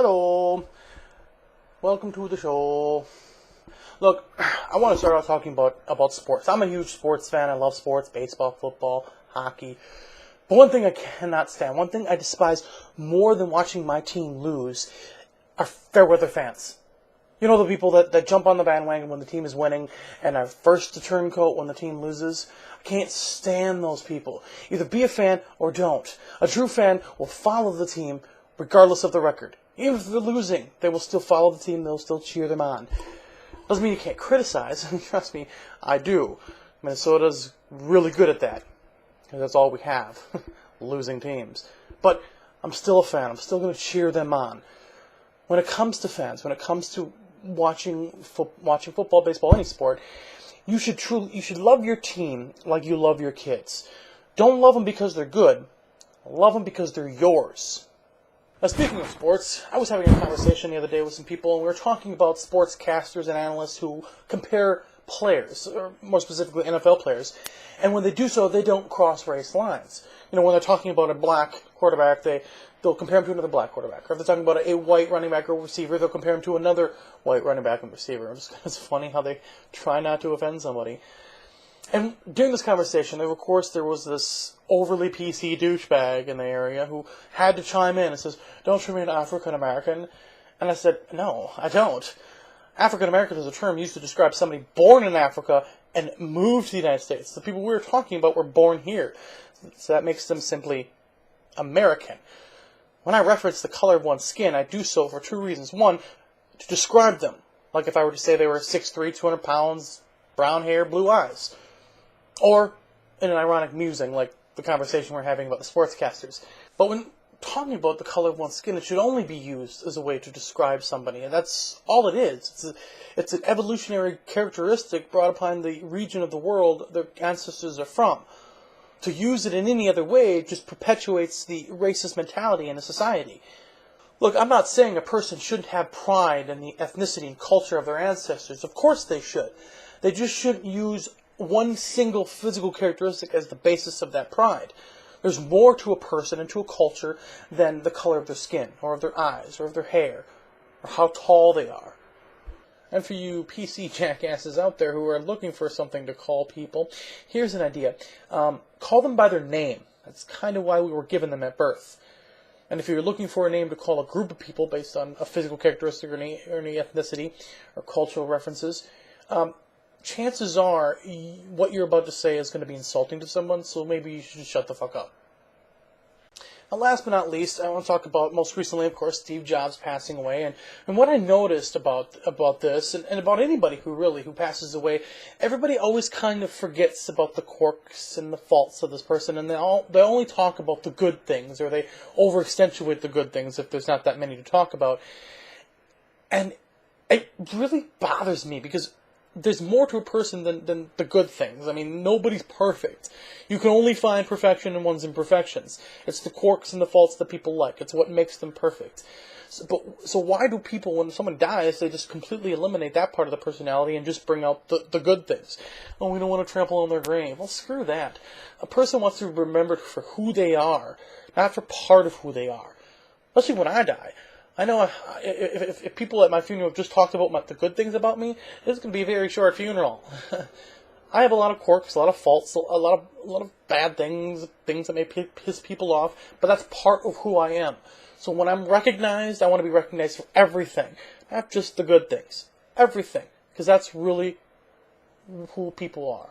Hello, welcome to the show. Look, I want to start out talking about sports. I'm a huge sports fan. I love sports, baseball, football, hockey. But one thing I cannot stand, one thing I despise more than watching my team lose, are fair weather fans. You know, the people that jump on the bandwagon when the team is winning and are first to turncoat when the team loses? I can't stand those people. Either be a fan or don't. A true fan will follow the team regardless of the record. Even if they're losing, they will still follow the team, they'll still cheer them on. Doesn't mean you can't criticize. Trust me, I do. Minnesota's really good at that. Because that's all we have. Losing teams. But I'm still a fan. I'm still going to cheer them on. When it comes to fans, when it comes to watching football, baseball, any sport, you should love your team like you love your kids. Don't love them because they're good. Love them because they're yours. Now, speaking of sports, I was having a conversation the other day with some people, and we were talking about sportscasters and analysts who compare players, or more specifically NFL players, and when they do so, they don't cross race lines. You know, when they're talking about a black quarterback, they'll compare him to another black quarterback. Or if they're talking about a white running back or receiver, they'll compare him to another white running back and receiver. It's funny how they try not to offend somebody. And during this conversation, of course, there was this overly PC douchebag in the area who had to chime in and says, "Don't you mean African American?" And I said, "No, I don't. African American is a term used to describe somebody born in Africa and moved to the United States. The people we were talking about were born here. So that makes them simply American. When I reference the color of one's skin, I do so for two reasons. One, to describe them. Like if I were to say they were 6'3", 200 pounds, brown hair, blue eyes. Or in an ironic musing, like the conversation we're having about the sportscasters. But when talking about the color of one's skin, it should only be used as a way to describe somebody, and that's all it is. It's an evolutionary characteristic brought upon the region of the world their ancestors are from. To use it in any other way just perpetuates the racist mentality in a society. Look, I'm not saying a person shouldn't have pride in the ethnicity and culture of their ancestors. Of course they should. They just shouldn't use one single physical characteristic as the basis of that pride. There's more to a person and to a culture than the color of their skin, or of their eyes, or of their hair, or how tall they are. And for you PC jackasses out there who are looking for something to call people, here's an idea. Call them by their name. That's kind of why we were given them at birth. And if you're looking for a name to call a group of people based on a physical characteristic or any ethnicity or cultural references, chances are what you're about to say is going to be insulting to someone, so maybe you should just shut the fuck up. And last but not least, I want to talk about, most recently, of course, Steve Jobs passing away. And what I noticed about this, and about anybody who passes away, everybody always kind of forgets about the quirks and the faults of this person, and they only talk about the good things, or they over-accentuate the good things if there's not that many to talk about. And it really bothers me, because there's more to a person than the good things. I mean, nobody's perfect. You can only find perfection in one's imperfections. It's the quirks and the faults that people like. It's what makes them perfect. So why do people, when someone dies, they just completely eliminate that part of the personality and just bring out the good things? Oh, we don't want to trample on their grave. Well, screw that. A person wants to be remembered for who they are, not for part of who they are. Especially when I die. I know if people at my funeral have just talked about the good things about me, this is going to be a very short funeral. I have a lot of quirks, a lot of faults, a lot of bad things that may piss people off, but that's part of who I am. So when I'm recognized, I want to be recognized for everything, not just the good things. Everything. Because that's really who people are.